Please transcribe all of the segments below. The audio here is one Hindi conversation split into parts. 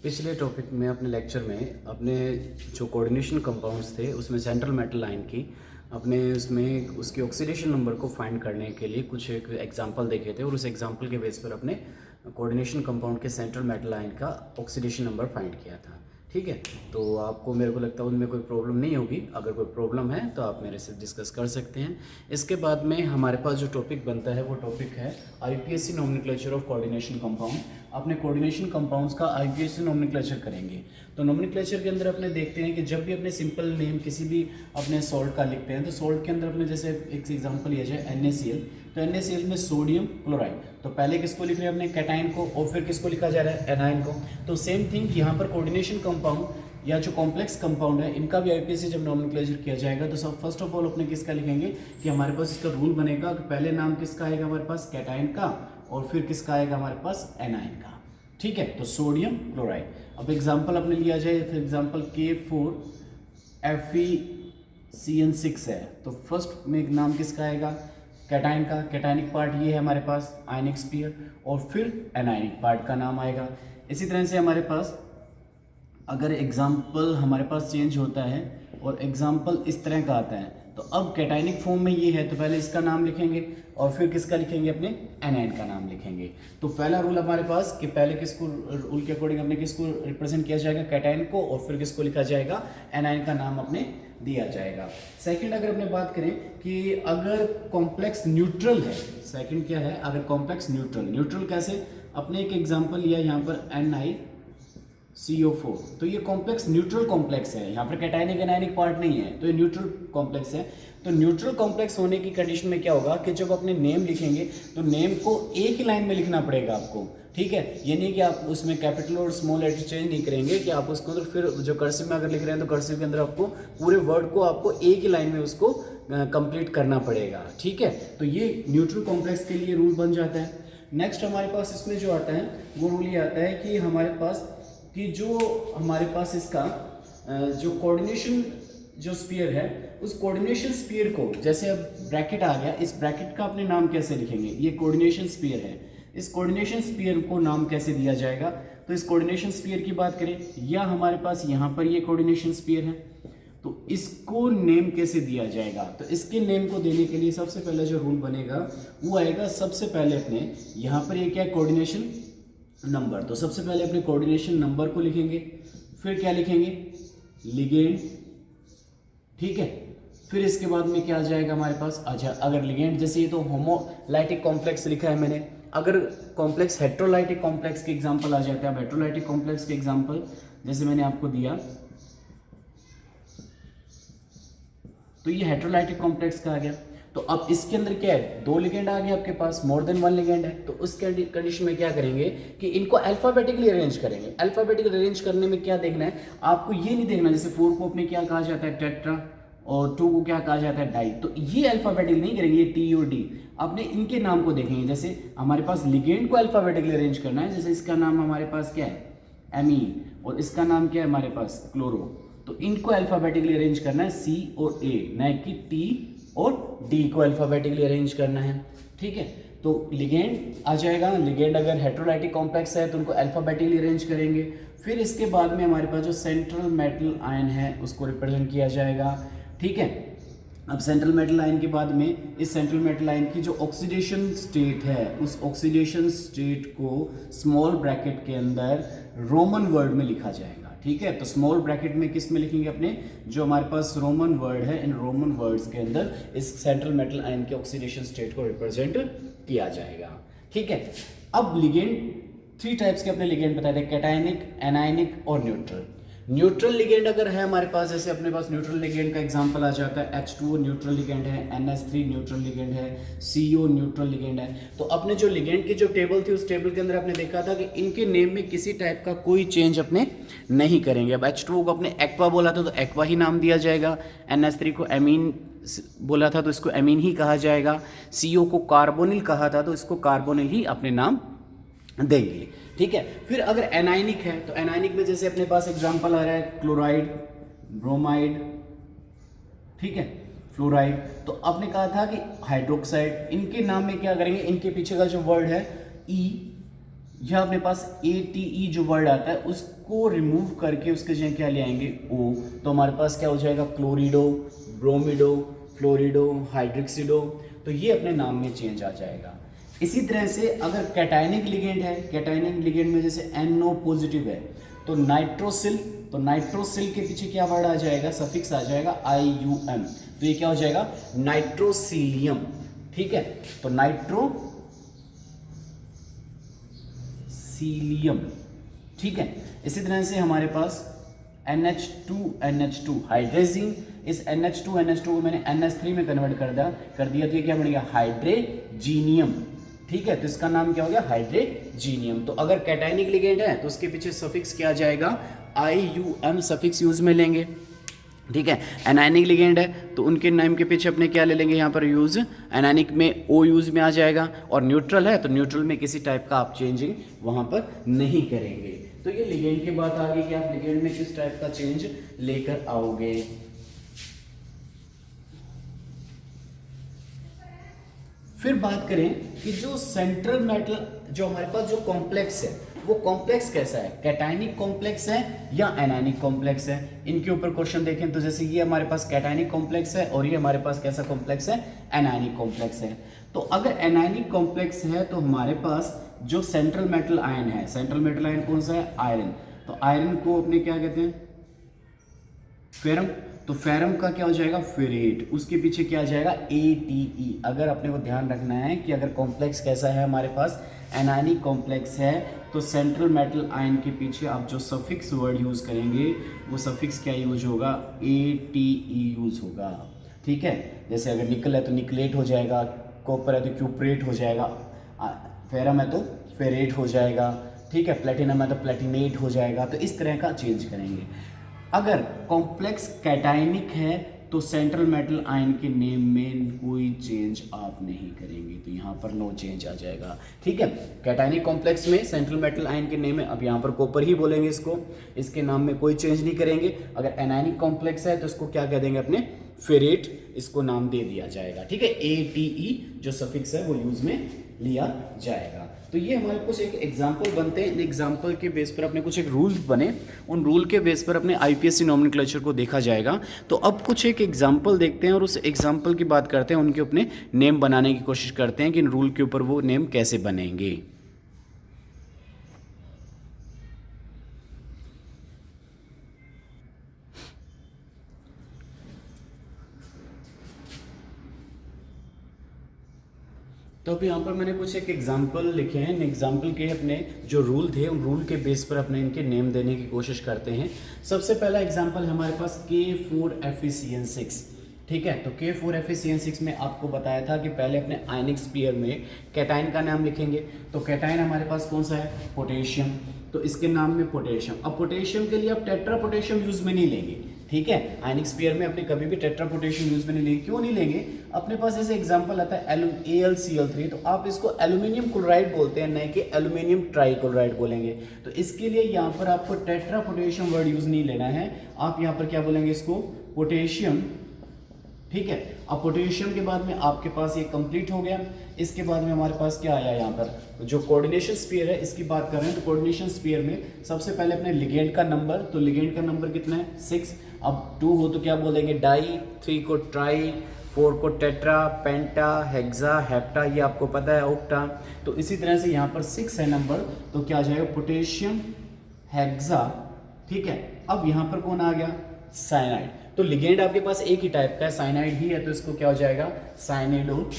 पिछले टॉपिक में अपने लेक्चर में अपने जो कोऑर्डिनेशन कंपाउंड्स थे उसमें सेंट्रल मेटल आयन की अपने उसमें उसके ऑक्सीडेशन नंबर को फाइंड करने के लिए कुछ एक एग्जांपल देखे थे और उस एग्जांपल के बेस पर अपने कोऑर्डिनेशन कंपाउंड के सेंट्रल मेटल आयन का ऑक्सीडेशन नंबर फाइंड किया था। ठीक है, तो आपको मेरे को लगता है उनमें कोई प्रॉब्लम नहीं होगी। अगर कोई प्रॉब्लम है तो आप मेरे से डिस्कस कर सकते हैं। इसके बाद में हमारे पास जो टॉपिक बनता है वो टॉपिक है IPSC nomenclature of coordination compound. अपने कोऑर्डिनेशन कंपाउंड्स का आईपीएससी नोमेनक्लेचर करेंगे। तो नोमेनक्लेचर के अंदर अपने देखते हैं कि जब भी अपने सिंपल नेम किसी भी अपने सॉल्ट का लिखते हैं तो सॉल्ट के अंदर अपने जैसे एक एग्जांपल लिया जाए NaCl, तो NaCl में सोडियम क्लोराइड, तो पहले किसको लिख रहे हैं अपने कैटाइन को और फिर किसको लिखा जा रहा है एनाइन को। तो सेम थिंग यहाँ पर कोऑर्डिनेशन कंपाउंड या जो कॉम्प्लेक्स कंपाउंड है इनका भी आईपीएससी जब नोमेनक्लेचर किया जाएगा तो सब फर्स्ट ऑफ ऑल अपने किसका लिखेंगे कि हमारे पास इसका रूल बनेगा कि पहले नाम किसका आएगा हमारे पास कैटाइन का और फिर किसका आएगा हमारे पास एनाइन का। ठीक है, तो सोडियम क्लोराइड। अब एग्जांपल अपने लिया जाए, फिर एग्जांपल K4FeCN6 है, तो फर्स्ट में एक नाम किसका आएगा कैटाइन का, कैटाइनिक पार्ट ये है हमारे पास आयनिक स्फीयर, और फिर एनाइनिक पार्ट का नाम आएगा। इसी तरह से हमारे पास अगर एग्जाम्पल हमारे पास चेंज होता है और एग्जाम्पल इस तरह का आता है तो अब कैटाइनिक फॉर्म में ये है तो पहले इसका नाम लिखेंगे और फिर किसका लिखेंगे अपने एनाइन का नाम लिखेंगे। तो पहला रूल हमारे पास कि पहले किसको रूल के अकॉर्डिंग अपने किसको रिप्रेजेंट किया जाएगा कैटाइन को और फिर किसको लिखा जाएगा एनाइन का नाम अपने दिया जाएगा। सेकंड अगर अपने बात करें कि अगर कॉम्प्लेक्स न्यूट्रल है, सेकंड क्या है अगर कॉम्प्लेक्स न्यूट्रल कैसे, अपने एक एग्जाम्पल लिया यहाँ पर NiCO4, तो ये कॉम्प्लेक्स न्यूट्रल कॉम्प्लेक्स है, यहाँ पर कैटाइनिक एनाइनिक पार्ट नहीं है तो ये न्यूट्रल कॉम्प्लेक्स है। तो न्यूट्रल कॉम्प्लेक्स होने की कंडीशन में क्या होगा कि जब अपने नेम लिखेंगे तो नेम को एक ही लाइन में लिखना पड़ेगा आपको। ठीक है, ये नहीं कि आप उसमें कैपिटल और स्मॉल लेटर चेंज नहीं करेंगे कि आप उसको तो फिर जो कर्सिव में अगर लिख रहे हैं तो कर्सिव के अंदर आपको पूरे वर्ड को आपको एक ही लाइन में उसको कंप्लीट करना पड़ेगा। ठीक है, तो ये न्यूट्रल कॉम्प्लेक्स के लिए रूल बन जाता है। नेक्स्ट हमारे पास इसमें जो आता है वो रूल ये आता है कि हमारे पास कि जो हमारे पास इसका जो कोऑर्डिनेशन जो स्फीयर है उस कोऑर्डिनेशन स्फीयर को जैसे अब ब्रैकेट आ गया, इस ब्रैकेट का अपने नाम कैसे लिखेंगे, ये कोऑर्डिनेशन स्फीयर है, इस कोऑर्डिनेशन स्फीयर को नाम कैसे दिया जाएगा। तो इस कोऑर्डिनेशन स्फीयर की बात करें या हमारे पास यहाँ पर ये कोऑर्डिनेशन स्फीयर है तो इसको नेम कैसे दिया जाएगा। तो इसके नेम को देने के लिए सबसे पहले जो रूल बनेगा वो आएगा, सबसे पहले अपने यहाँ पर ये क्या है कोऑर्डिनेशन नंबर, तो सबसे पहले अपने कोऑर्डिनेशन नंबर को लिखेंगे, फिर क्या लिखेंगे लिगेंड। ठीक है, फिर इसके बाद में क्या आ जाएगा हमारे पास, अच्छा अगर लिगेंड जैसे ये तो होमोलाइटिक कॉम्प्लेक्स लिखा है मैंने, अगर कॉम्प्लेक्स हेट्रोलाइटिक कॉम्प्लेक्स के एग्जांपल आ जाते हैं। अब हेट्रोलाइटिक कॉम्प्लेक्स के एग्जांपल जैसे मैंने आपको दिया तो ये हेट्रोलाइटिक कॉम्प्लेक्स का आ गया। तो अब इसके अंदर क्या है, दो लिगेंड आ गए आपके पास, मोर देन वन लिगेंड है, तो उस कंडीशन में क्या करेंगे कि इनको अल्फाबेटिकली अरेंज करेंगे। अल्फाबेटिकली अरेंज करने में क्या देखना है आपको, ये नहीं देखना जैसे 4 को अपने क्या कहा जाता है टेट्रा और 2 को क्या कहा जाता है डाई, तो ये अल्फाबेटिकली नहीं करेंगे, ये T और D अपने इनके नाम को देखेंगे। जैसे हमारे पास लिगेंड को अल्फाबेटिकली अरेंज करना है, जैसे इसका नाम हमारे पास क्या है एमीन और इसका नाम क्या है हमारे पास क्लोरो, तो इनको अल्फाबेटिकली अरेंज करना है C और A, न कि T और D को अल्फाबेटिकली अरेंज करना है। ठीक है, तो लिगेंड आ जाएगा, लिगेंड अगर हेट्रोलाइटिक कॉम्प्लेक्स है तो उनको अल्फाबेटिकली अरेंज करेंगे। फिर इसके बाद में हमारे पास जो सेंट्रल मेटल आयन है उसको रिप्रेजेंट किया जाएगा। ठीक है, अब सेंट्रल मेटल आयन के बाद में इस सेंट्रल मेटल आयन की जो ऑक्सीडेशन स्टेट है उस ऑक्सीडेशन स्टेट को स्मॉल ब्रैकेट के अंदर रोमन वर्ड में लिखा जाएगा। ठीक है, तो स्मॉल ब्रैकेट में किस में लिखेंगे अपने जो हमारे पास रोमन वर्ड है, इन रोमन वर्ड्स के अंदर इस सेंट्रल मेटल आयन के ऑक्सीडेशन स्टेट को रिप्रेजेंट किया जाएगा। ठीक है, अब लिगेंड 3 टाइप्स के अपने लिगेंड बताए थे, कैटाइनिक एनाइनिक और न्यूट्रल। न्यूट्रल लिगेंड अगर है हमारे पास, जैसे अपने पास न्यूट्रल लिगेंड का एग्जांपल आ जाता है H2O न्यूट्रल लिगेंड है, NH3 न्यूट्रल लिगेंड है, CO न्यूट्रल लिगेंड है। तो अपने जो लिगेंड की जो टेबल थी उस टेबल के अंदर आपने देखा था कि इनके नेम में किसी टाइप का कोई चेंज अपने नहीं करेंगे। अब H2O को अपने एक्वा बोला था तो एक्वा ही नाम दिया जाएगा, NH3 को एमीन बोला था तो इसको एमीन ही कहा जाएगा, CO को कार्बोनिल कहा था तो इसको कार्बोनिल ही अपने नाम देंगे। ठीक है, फिर अगर एनाइनिक है तो एनाइनिक में जैसे अपने पास एग्जांपल आ रहा है क्लोराइड, ब्रोमाइड, ठीक है, फ्लोराइड, तो आपने कहा था कि हाइड्रोक्साइड, इनके नाम में क्या करेंगे, इनके पीछे का जो वर्ड है ई यह अपने पास ATE जो वर्ड आता है उसको रिमूव करके उसके जगह क्या ले आएंगे O, तो हमारे पास क्या हो जाएगा क्लोरिडो, ब्रोमिडो, फ्लोरिडो, हाइड्रोक्सिडो, तो ये अपने नाम में चेंज आ जाएगा। इसी तरह से अगर कैटायनिक लिगेंड है, कैटायनिक लिगेंड में जैसे NO पॉजिटिव है तो नाइट्रोसिल, तो नाइट्रोसिल के पीछे क्या वर्ड आ जाएगा, सफिक्स आ जाएगा IUM, तो ये क्या हो जाएगा नाइट्रोसिलियम। ठीक है, तो नाइट्रोसिलियम। ठीक है, इसी तरह से हमारे पास NH2 हाइड्रेजिन, इस NH2 को मैंने NH3 में कन्वर्ट कर दिया तो ये क्या बनेगा हाइड्रेजीनियम। ठीक है, तो इसका नाम क्या हो गया हाइड्रेजीनियम। तो अगर कैटायनिक लिगेंड है तो उसके पीछे सफिक्स क्या आ जाएगा IUM सफिक्स यूज में लेंगे। ठीक है, एनायनिक लिगेंड है तो उनके नाम के पीछे अपने क्या ले लेंगे यहाँ पर यूज, एनायनिक में O यूज में आ जाएगा, और न्यूट्रल है तो न्यूट्रल में किसी टाइप का आप चेंजिंग वहाँ पर नहीं करेंगे। तो ये लिगेंड की बात आ गई कि आप लिगेंड में किस टाइप का चेंज लेकर आओगे। फिर बात करें कि जो सेंट्रल मेटल जो हमारे पास जो कॉम्प्लेक्स है वो कॉम्प्लेक्स कैसा है, कैटायनिक कॉम्प्लेक्स है या एनायनिक कॉम्प्लेक्स है। इनके ऊपर क्वेश्चन देखें तो जैसे ये हमारे पास कैटायनिक कॉम्प्लेक्स है और ये हमारे पास कैसा कॉम्प्लेक्स है एनायनिक कॉम्प्लेक्स है। तो अगर एनायनिक कॉम्प्लेक्स है तो हमारे पास जो सेंट्रल मेटल आयन है, सेंट्रल मेटल आयन कौन सा है आयरन, तो आयरन को अपने क्या कहते हैं फेरम, तो फेरम का क्या हो जाएगा फेरेट, उसके पीछे क्या आ जाएगा ATE। अगर अपने को ध्यान रखना है कि अगर कॉम्प्लेक्स कैसा है हमारे पास एनायनिक कॉम्प्लेक्स है तो सेंट्रल मेटल आयन के पीछे आप जो सफिक्स वर्ड यूज करेंगे वो सफिक्स क्या यूज होगा ATE यूज होगा। ठीक है, जैसे अगर निकल है तो निकलेट हो जाएगा, कॉपर है तो क्यूपरेट हो जाएगा, फेरम है तो फेरेट हो जाएगा। ठीक है, प्लेटिनम है तो प्लेटिनेट हो जाएगा। तो इस तरह का चेंज करेंगे। अगर कॉम्प्लेक्स कैटायनिक है तो सेंट्रल मेटल आयन के नेम में कोई चेंज आप नहीं करेंगे, तो यहाँ पर नो चेंज आ जाएगा। ठीक है, कैटायनिक कॉम्प्लेक्स में सेंट्रल मेटल आयन के नेम में अब यहाँ पर कॉपर ही बोलेंगे इसको, इसके नाम में कोई चेंज नहीं करेंगे। अगर एनायनिक कॉम्प्लेक्स है तो इसको क्या कह देंगे अपने फेरेट, इसको नाम दे दिया जाएगा। ठीक है, ATE जो सफिक्स है वो यूज में लिया जाएगा। तो ये हमारे कुछ एक एग्जाम्पल बनते हैं, इन एग्जाम्पल के बेस पर अपने कुछ एक रूल बने, उन रूल के बेस पर अपने IPSC नॉमेनक्लेचर को देखा जाएगा। तो अब कुछ एक एग्जाम्पल देखते हैं और उस एग्जाम्पल की बात करते हैं, उनके अपने नेम बनाने की कोशिश करते हैं कि इन रूल के ऊपर वो नेम कैसे बनेंगे। तो अब यहाँ पर मैंने कुछ एक एग्जाम्पल लिखे हैं, इन एग्जाम्पल के अपने जो रूल थे उन रूल के बेस पर अपने इनके नेम देने की कोशिश करते हैं। सबसे पहला एग्जाम्पल है हमारे पास K4FeCN6। ठीक है, तो K4FeCN6 में आपको बताया था कि पहले अपने आयनिक स्पीयर में कैटायन का नाम लिखेंगे। तो कैटायन हमारे पास कौन सा है पोटेशियम, तो इसके नाम में पोटेशियम। अब पोटेशियम के लिए आप टेट्रा पोटेशियम यूज में नहीं लेंगे। ठीक है, आयनिक स्पीयर में अपने कभी भी टेट्रा पोटेशियम यूज में नहीं लेंगे। क्यों नहीं लेंगे, अपने पास जैसे एग्जांपल आता है AlCl3, तो आप इसको एल्यूमिनियम क्लोराइड बोलते हैं, नहीं कि एल्यूमिनियम ट्राइक्लोराइड बोलेंगे। तो इसके लिए यहाँ पर आपको टेट्रा पोटेशियम वर्ड यूज नहीं लेना है, आप यहाँ पर क्या बोलेंगे इसको पोटेशियम। ठीक है, अब पोटेशियम के बाद में आपके पास ये कंप्लीट हो गया। इसके बाद में हमारे पास क्या आया, यहाँ पर जो कोऑर्डिनेशन स्फीयर है इसकी बात कर रहे हैं। तो कोऑर्डिनेशन स्फीयर में सबसे पहले अपने लिगेंड का नंबर, तो लिगेंड का नंबर कितना है 6। अब 2 हो तो क्या बोलेंगे डाई, 3 को ट्राई, 4 को टेट्रा, पेंटा, हेक्सा, हेप्टा, ये आपको पता है ऑक्टा। तो इसी तरह से यहाँ पर 6 है नंबर, तो क्या आ जाएगा पोटेशियम हेक्सा। ठीक है, अब यहाँ पर कौन आ गया साइनाइड। तो लिगेंड आपके पास एक ही टाइप का है, साइनाइड ही है, तो इसको क्या हो जाएगा साइनिडो।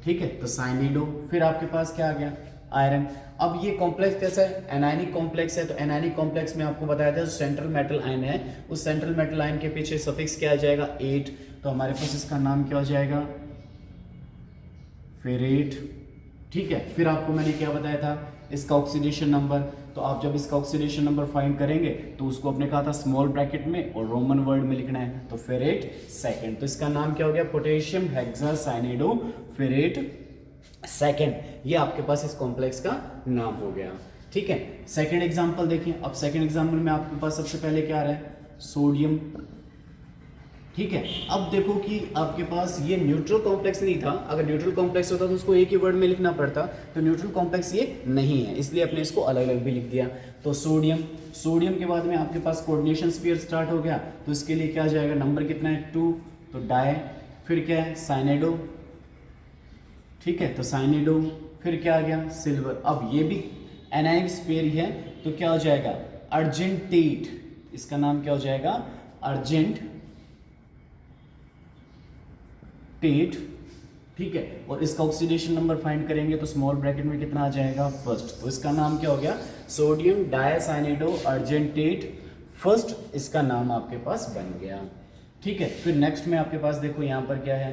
ठीक है, तो साइनिडो। फिर आपके पास क्या आ गया आयरन। अब ये कॉम्प्लेक्स कैसा है एनायनिक कॉम्प्लेक्स है, तो एनायनिक कॉम्प्लेक्स में आपको बताया था सेंट्रल मेटल आयन है, उस सेंट्रल मेटल आयन के पीछे सफिक्स क्या आ जाएगा 8, तो हमारे पास इसका नाम क्या हो जाएगा फेरेट। ठीक है, फिर आपको मैंने क्या बताया था इसका ऑक्सीडेशन नंबर, तो आप जब इसका ऑक्सीडेशन नंबर फाइंड करेंगे तो उसको अपने कहा था स्मॉल ब्रैकेट में और रोमन वर्ड में लिखना है, तो फेरेट सेकंड। तो इसका नाम क्या हो गया पोटेशियम हेक्सासाइनिडो फेरेट सेकंड, ये आपके पास इस कॉम्प्लेक्स का नाम हो गया। ठीक है, सेकंड एग्जांपल देखिए। अब सेकंड एग्जांपल में आपके पास सबसे पहले क्या आ रहा है सोडियम ठीक है। अब देखो कि आपके पास ये न्यूट्रल कॉम्प्लेक्स नहीं था, अगर न्यूट्रल कॉम्प्लेक्स होता तो उसको एक ही वर्ड में लिखना पड़ता, तो न्यूट्रल कॉम्प्लेक्स ये नहीं है, इसलिए अपने इसको अलग अलग भी लिख दिया। तो सोडियम, सोडियम के बाद में आपके पास कोऑर्डिनेशन स्फीयर स्टार्ट हो गया, तो इसके लिए क्या जाएगा, नंबर कितना है 2, तो डाई, फिर क्या है साइनेडो, ठीक है, तो साइनेडो, फिर क्या आ गया सिल्वर। अब ये भी एनाइक स्फीयर ही है, तो क्या हो जाएगा अर्जेंटेट, इसका नाम क्या हो जाएगा अर्जेंट टेट, ठीक है। और इसका ऑक्सीडेशन नंबर फाइंड करेंगे तो स्मॉल ब्रैकेट में कितना आ जाएगा फर्स्ट, तो इसका नाम क्या हो गया सोडियम डायसाइनेडो अर्जेंटेट फर्स्ट, इसका नाम आपके पास बन गया, ठीक है। फिर नेक्स्ट में आपके पास देखो यहाँ पर क्या है,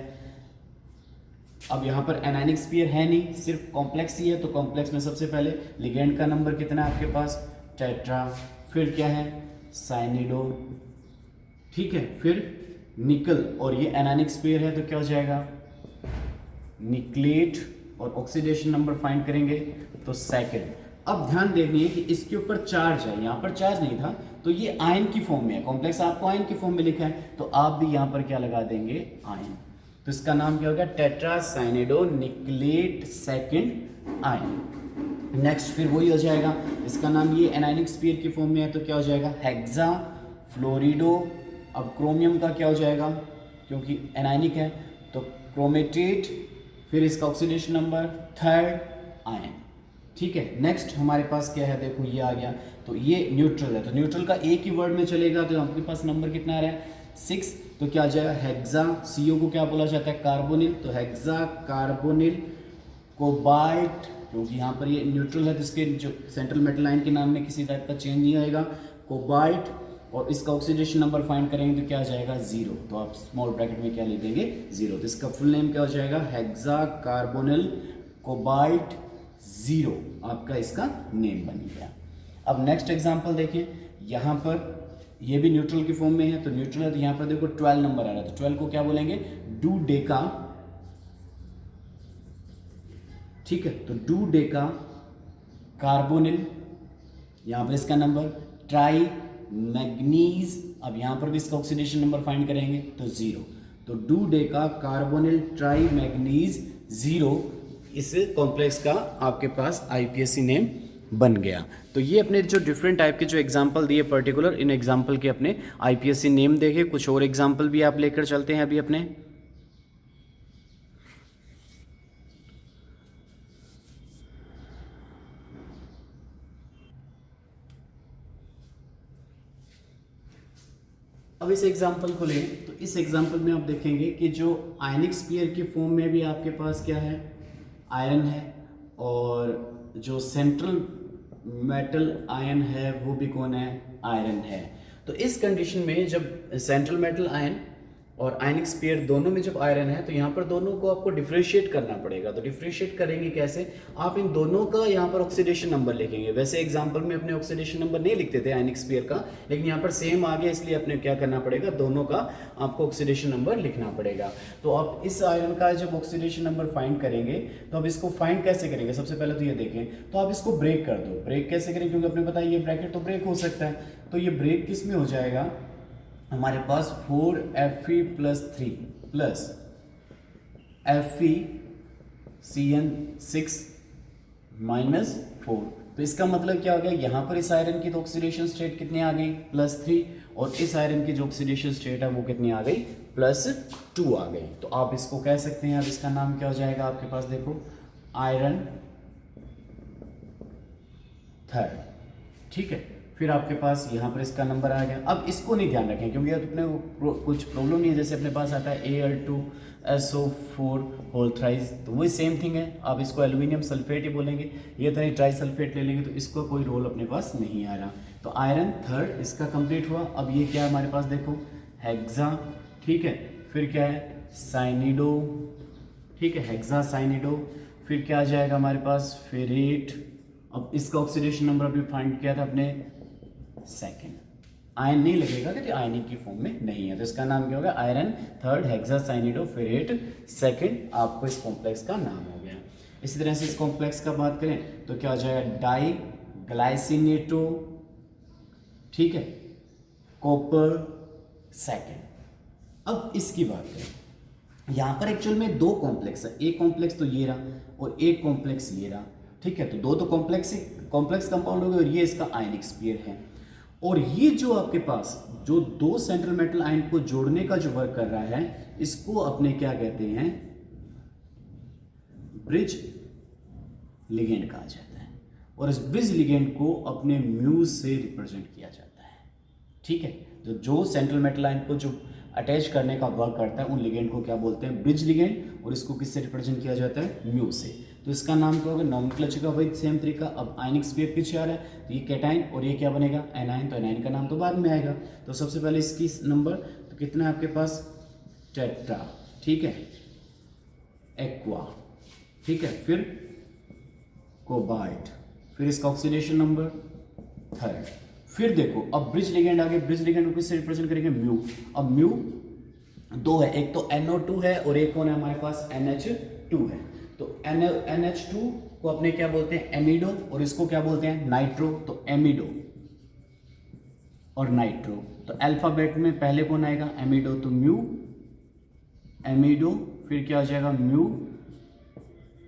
अब यहाँ पर एनायनिक स्फीयर है नहीं, सिर्फ कॉम्प्लेक्स ही है, तो कॉम्प्लेक्स में सबसे पहले लिगेंड का नंबर कितना है आपके पास टेट्रा, फिर क्या है साइनिडो, ठीक है, फिर निकल, और ये एनायनिक स्फीयर है तो क्या हो जाएगा निकलेट, और ऑक्सीडेशन नंबर फाइंड करेंगे तो सेकंड। अब ध्यान देखनी है कि इसके ऊपर चार्ज है, यहाँ पर चार्ज नहीं था, तो ये आयन की फॉर्म में है, कॉम्प्लेक्स आपको आयन की फॉर्म में लिखा है, तो आप भी यहाँ पर क्या लगा देंगे आयन, तो इसका नाम क्या होगा टेट्रासाइनेडो निकलेट सेकंड आयन। नेक्स्ट फिर वही हो जाएगा, इसका नाम ये एनायनिक स्फीयर की फॉर्म में है तो क्या हो जाएगा हेक्सा फ्लोरिडो। अब क्रोमियम का क्या हो जाएगा, क्योंकि एनायनिक है तो क्रोमेटेट, फिर इसका ऑक्सीडेशन नंबर थर्ड आयन, ठीक है। नेक्स्ट हमारे पास क्या है, देखो ये आ गया, तो ये न्यूट्रल है, तो न्यूट्रल का एक ही वर्ड में चलेगा, तो आपके पास नंबर कितना आ रहा है 6, तो क्या आ जाएगा हेक्सा, CO को क्या बोला जाता है कार्बोनिल, तो हेक्सा कार्बोनिल कोबाल्ट, क्योंकि यहाँ पर ये न्यूट्रल है तो इसके जो सेंट्रल मेटल आयन के नाम में किसी टाइप का चेंज नहीं आएगा, कोबाल्ट, और इसका ऑक्सीडेशन नंबर फाइंड करेंगे तो क्या आ जाएगा 0, तो आप स्मॉल ब्रैकेट में क्या लिख देंगे 0, तो इसका फुल नेम क्या हो जाएगा हेक्सा कार्बोनिल कोबाल्ट 0, आपका इसका नेम बन गया। अब नेक्स्ट एग्जांपल देखिए, यहाँ पर ये भी न्यूट्रल की फॉर्म में है, तो न्यूट्रल है तो यहाँ पर देखो 12 नंबर आ रहा है, तो 12 को क्या बोलेंगे डूडेका, ठीक है, तो डूडेका कार्बोनिल, यहाँ पर इसका नंबर ट्राई मैग्नीज, अब यहाँ पर भी इसका ऑक्सीडेशन नंबर फाइंड करेंगे तो 0, तो डूडेका कार्बोनिल ट्राई मैग्नीज 0, इस कॉम्प्लेक्स का आपके पास IPSC नेम बन गया। तो ये अपने जो डिफरेंट टाइप के जो एग्जाम्पल दिए पर्टिकुलर, इन एग्जाम्पल के अपने IPSC नेम देखे, कुछ और एग्जाम्पल भी आप लेकर चलते हैं अभी अपने। अब इस एग्जाम्पल को लें, तो इस एग्जाम्पल में आप देखेंगे कि जो आयनिक स्फीयर की फॉर्म में भी आपके पास क्या है आयरन है, और जो सेंट्रल मेटल आयन है वो भी कौन है आयरन है। तो इस कंडीशन में जब सेंट्रल मेटल आयन और आयनिक स्फीयर दोनों में जब आयरन है, तो यहाँ पर दोनों को आपको डिफ्रेंशिएट करना पड़ेगा, तो डिफ्रेंशिएट करेंगे कैसे, आप इन दोनों का यहाँ पर ऑक्सीडेशन नंबर लिखेंगे। वैसे एग्जांपल में अपने ऑक्सीडेशन नंबर नहीं लिखते थे आयनिक स्फीयर का, लेकिन यहाँ पर सेम आ गया, इसलिए अपने क्या करना पड़ेगा दोनों का आपको ऑक्सीडेशन नंबर लिखना पड़ेगा। तो आप इस आयरन का जब ऑक्सीडेशन नंबर फाइंड करेंगे, तो अब इसको फाइंड कैसे करेंगे, सबसे पहले तो ये देखें, तो आप इसको ब्रेक कर दो। ब्रेक कैसे करें, क्योंकि अपने पता है ये ब्रैकेट तो ब्रेक हो सकता है, तो ये ब्रेक किस में हो जाएगा हमारे पास 4Fe+3 प्लस FeCN6 -4, तो इसका मतलब क्या हो गया, यहाँ पर इस आयरन की तो ऑक्सीडेशन स्टेट कितनी आ गई +3, और इस आयरन की जो ऑक्सीडेशन स्टेट है वो कितनी आ गई +2 आ गई। तो आप इसको कह सकते हैं, अब इसका नाम क्या हो जाएगा आपके पास, देखो आयरन थर्ड, ठीक है। फिर आपके पास यहाँ पर इसका नंबर आ गया। अब इसको नहीं ध्यान रखें, क्योंकि अपने कुछ प्रॉब्लम नहीं है, जैसे अपने पास आता है Al2SO4 होल थ्राइस, तो वही सेम थिंग है, आप इसको एल्यूमिनियम सल्फेट ही बोलेंगे, ये तरह ट्राई सल्फेट ले लेंगे, तो इसको कोई रोल अपने पास नहीं आ रहा। तो आयरन थर्ड इसका कंप्लीट हुआ। अब ये क्या है हमारे पास, देखो हेक्सा, ठीक है, फिर क्या है साइनिडो, ठीक है, हेक्सा साइनिडो, फिर क्या आ जाएगा हमारे पास फेरेट। अब इसका ऑक्सीडेशन नंबर अभी फाइंड किया था अपने सेकेंड, आयन नहीं लगेगा कि आयनिक की फॉर्म में नहीं है, तो इसका नाम क्या होगा आयरन थर्ड हेक्सासाइनिडोफेरेट सेकेंड, आपको इस कॉम्प्लेक्स का नाम हो गया। इसी तरह से इस कॉम्प्लेक्स का बात करें तो क्या हो जाएगा डाई ग्लाइसिनेटो, ठीक है, कॉपर सेकेंड, अब इसकी बात करें, यहाँ पर एक्चुअल में दो कॉम्प्लेक्स है, एक कॉम्प्लेक्स तो ये रहा और एक कॉम्प्लेक्स ये रहा, ठीक है। तो दो तो कॉम्प्लेक्स कंपाउंड हो गए और ये इसका आयनिक स्फीयर है। और ये जो आपके पास जो दो सेंट्रल मेटल आयन को जोड़ने का जो वर्क कर रहा है, इसको अपने क्या कहते हैं, ब्रिज लिगेंड कहा जाता है। और इस ब्रिज लिगेंड को अपने म्यू से रिप्रेजेंट किया जाता है, ठीक है। जो सेंट्रल मेटल आयन को जो अटैच करने का वर्क करता है, उन लिगेंड को क्या बोलते हैं, ब्रिज लिगेंड। और इसको किससे रिप्रेजेंट किया जाता है, म्यू से। तो इसका नाम क्या होगा, नॉमेनक्लेचर का वही सेम तरीका। अब आयनिक स्फीयर पीछे आ रहा है, तो ये कैटाइन और ये क्या बनेगा, एनाइन। तो एनाइन का नाम तो बाद में आएगा। तो सबसे पहले इसकी नंबर तो कितना है आपके पास, टेट्रा, ठीक है, एक्वा, ठीक है, फिर कोबाल्ट, फिर इसका ऑक्सीडेशन नंबर 3। फिर देखो अब ब्रिज लिगेंड आ गए, ब्रिज लिगेंड को किससे रिप्रेजेंट करेंगे, म्यू। अब म्यू दो है, एक तो NO2 है और एक कौन है हमारे पास, NH2 है। तो NH2 को अपने क्या बोलते हैं, एमिडो, और इसको क्या बोलते हैं, नाइट्रो। तो एमिडो और नाइट्रो। तो अल्फाबेट में पहले कौन आएगा, एमिडो, तो म्यू एमिडो, फिर क्या हो जाएगा, mu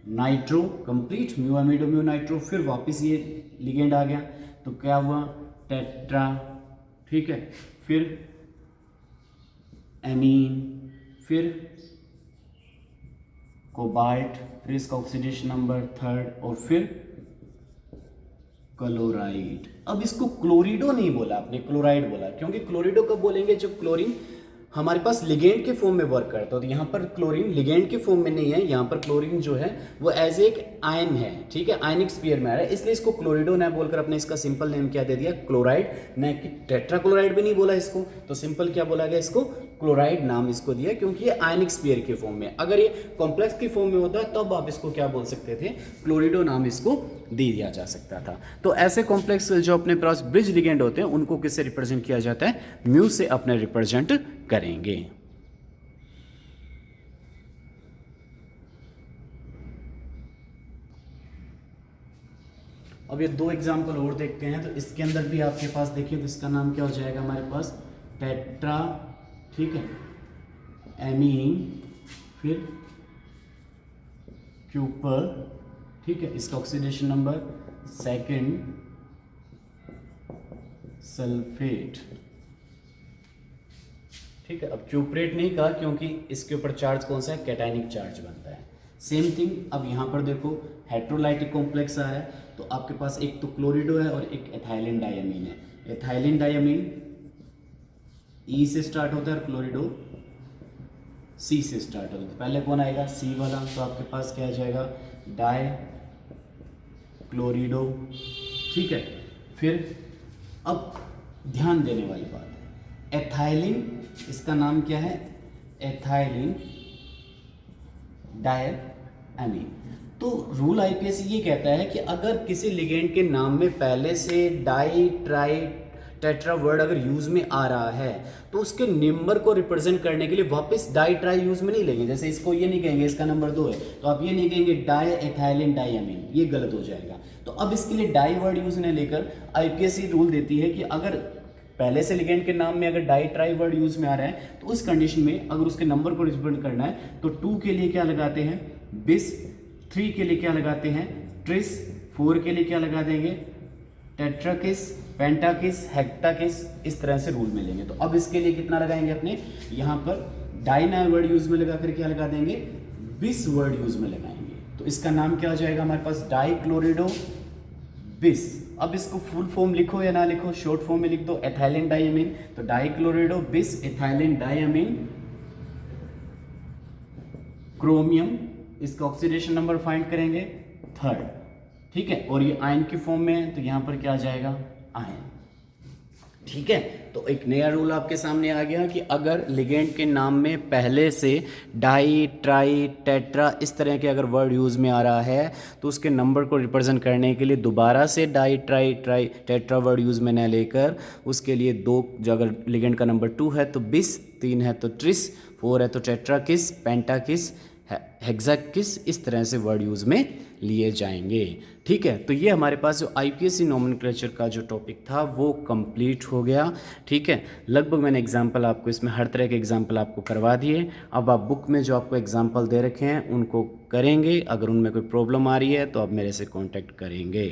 nitro, complete, mu amido mu nitro. फिर वापस ये लिगेंड आ गया, तो क्या हुआ, टेट्रा, ठीक है, फिर एमीन, फिर कोबाल्ट, फिर इसका ऑक्सीडेशन नंबर 3 और फिर क्लोराइड। अब इसको क्लोरिडो नहीं बोला आपने, क्लोराइड बोला, क्योंकि क्लोरिडो कब बोलेंगे, जब क्लोरीन हमारे पास लिगेंड के फॉर्म में वर्क करता है। तो यहाँ पर क्लोरीन लिगेंड के फॉर्म में नहीं है, यहाँ पर क्लोरीन जो है वो एज एक आयन है, ठीक है, आयनिक स्फीयर में आ रहा है, इसलिए इसको क्लोरिडो ना बोलकर अपने इसका सिंपल नेम क्या दे दिया, क्लोराइड। न कि टेट्राक्लोराइड भी नहीं बोला इसको, तो सिंपल क्या बोला गया, इसको क्लोराइड नाम इसको दिया, क्योंकि ये आयनिक स्फीयर के फॉर्म में। अगर ये कॉम्प्लेक्स के फॉर्म में होता तब आप इसको क्या बोल सकते थे, क्लोरिडो नाम इसको दे दिया जा सकता था। तो ऐसे कॉम्प्लेक्स जो अपने पास ब्रिज लिगेंड होते हैं उनको किससे रिप्रेजेंट किया जाता है, म्यू से अपने रिप्रेजेंट करेंगे। अब ये दो एग्जाम्पल और देखते हैं। तो इसके अंदर भी आपके पास देखिए, तो इसका नाम क्या हो जाएगा हमारे पास, टेट्रा, ठीक है, एमीन, फिर क्यूपर, ठीक है, इसका ऑक्सीडेशन नंबर 2 सल्फेट, ठीक है। अब क्यूपरेट नहीं कहा क्योंकि इसके ऊपर चार्ज कौन सा है, कैटायनिक चार्ज बनता है। सेम थिंग अब यहाँ पर देखो हेट्रोलाइटिक कॉम्प्लेक्स आ रहा है, तो आपके पास एक तो क्लोरिडो है और एक एथाइलिन डायमीन है। एथाइलिन डायमीन ई से स्टार्ट होता है और क्लोरिडो सी से स्टार्ट होता है। पहले कौन आएगा, सी वाला, तो आपके पास क्या आ जाएगा, डाई क्लोरिडो, ठीक है। फिर अब ध्यान देने वाली बात है, एथाइलिन, इसका नाम क्या है, एथाइलिन डायमीन। तो रूल आईपीएसी ये कहता है कि अगर किसी लिगेंड के नाम में पहले से डाई ट्राई टेट्रा वर्ड अगर यूज में आ रहा है, तो उसके नंबर को रिप्रेजेंट करने के लिए वापस डाई ट्राई यूज में नहीं लेंगे। जैसे इसको ये नहीं कहेंगे इसका नंबर 2 है, तो आप ये नहीं कहेंगे डाई एथाइलिन डायमीन, ये गलत हो जाएगा। तो अब इसके लिए डाई वर्ड यूज ने लेकर आईपीएसी रूल देती है कि अगर पहले से लिगेंड के नाम में अगर डाई ट्राई वर्ड यूज में आ रहा है, तो उस कंडीशन में अगर उसके नंबर को रिप्रेजेंट करना है, तो 2 के लिए क्या लगाते हैं, बिस, 3 के लिए क्या लगाते हैं, ट्रिस, 4 के लिए क्या लगा देंगे, टेट्राकिस, पेंटाकिस, हेक्टाकिस, इस तरह से रूल में लेंगे। तो अब इसके लिए कितना लगाएंगे अपने, यहाँ पर डाई ना वर्ड यूज में लगा कर क्या लगा देंगे, बिस वर्ड यूज में लगाएंगे। तो इसका नाम क्या हो जाएगा हमारे पास, डाई क्लोरिडो बिस। अब इसको फुल फॉर्म लिखो या ना लिखो, शॉर्ट फॉर्म में लिख दो, एथाइलिन डायमीन। तो डाई क्लोरिडो बिस एथाइलिन डायमीन क्रोमियम, इसका ऑक्सीडेशन नंबर फाइंड करेंगे 3, ठीक है। और ये आयन की फॉर्म में है, तो यहाँ पर क्या आ जाएगा, आयन, ठीक है। तो एक नया रूल आपके सामने आ गया कि अगर लिगेंड के नाम में पहले से डाई ट्राई टेट्रा इस तरह के अगर वर्ड यूज़ में आ रहा है, तो उसके नंबर को रिप्रेजेंट करने के लिए दोबारा से di tri tetra word use में न लेकर उसके लिए 2, जो अगर लिगेंड का नंबर 2 है तो बिस, 3 है तो ट्रिस, 4 है तो टेट्राकिस, पेंटाकिस, हेक्साकिस, इस तरह से वर्ड यूज़ में लिए जाएंगे। ठीक है, तो ये हमारे पास जो आईपीएसी नोमेनक्लेचर का जो टॉपिक था वो कंप्लीट हो गया। ठीक है, लगभग मैंने एग्जांपल आपको इसमें हर तरह के एग्जांपल आपको करवा दिए। अब आप बुक में जो आपको एग्जांपल दे रखे हैं उनको करेंगे, अगर उनमें कोई प्रॉब्लम आ रही है तो आप मेरे से कांटेक्ट करेंगे।